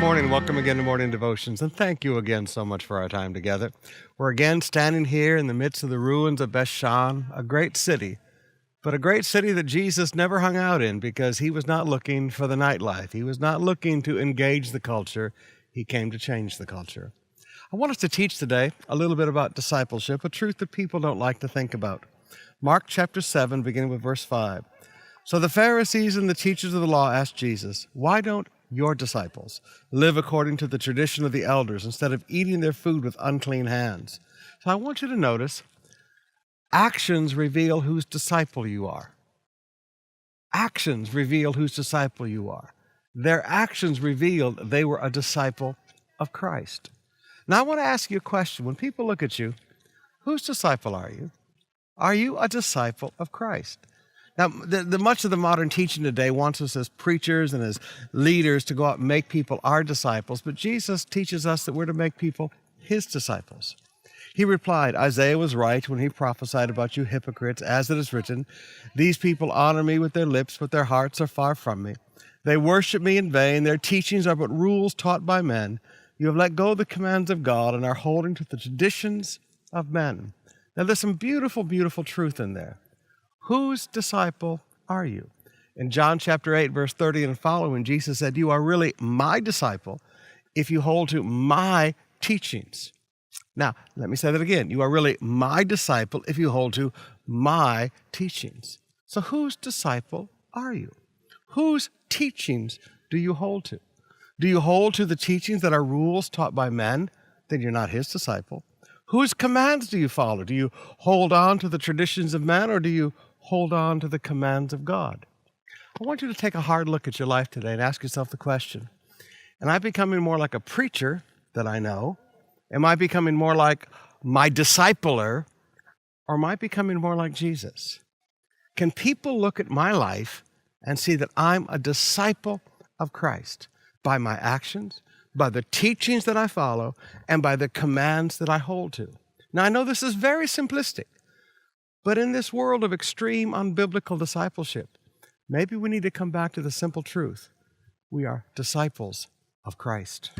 morning. Welcome again to Morning Devotions, and thank you again so much for our time together. We're again standing here in the midst of the ruins of Bethshan, a great city, but a great city that Jesus never hung out in because he was not looking for the nightlife. He was not looking to engage the culture. He came to change the culture. I want us to teach today a little bit about discipleship, a truth that people don't like to think about. Mark chapter 7, beginning with verse 5. So the Pharisees and the teachers of the law asked Jesus, "Why don't your disciples live according to the tradition of the elders instead of eating their food with unclean hands?" So I want you to notice, actions reveal whose disciple you are. Actions reveal whose disciple you are. Their actions revealed they were a disciple of Christ. Now I want to ask you a question. When people look at you, whose disciple are you? Are you a disciple of Christ? Now, much of the modern teaching today wants us as preachers and as leaders to go out and make people our disciples, but Jesus teaches us that we're to make people his disciples. He replied, "Isaiah was right when he prophesied about you hypocrites, as it is written, 'These people honor me with their lips, but their hearts are far from me. They worship me in vain. Their teachings are but rules taught by men. You have let go of the commands of God and are holding to the traditions of men.'" Now, there's some beautiful, beautiful truth in there. Whose disciple are you? In John chapter 8, verse 30 and following, Jesus said, "You are really my disciple if you hold to my teachings." Now, let me say that again. You are really my disciple if you hold to my teachings. So whose disciple are you? Whose teachings do you hold to? Do you hold to the teachings that are rules taught by men? Then you're not his disciple. Whose commands do you follow? Do you hold on to the traditions of men, or do you hold on to the commands of God? I want you to take a hard look at your life today and ask yourself the question, am I becoming more like a preacher that I know? Am I becoming more like my discipler, or am I becoming more like Jesus? Can people look at my life and see that I'm a disciple of Christ by my actions, by the teachings that I follow, and by the commands that I hold to? Now, I know this is very simplistic, but in this world of extreme unbiblical discipleship, maybe we need to come back to the simple truth. We are disciples of Christ.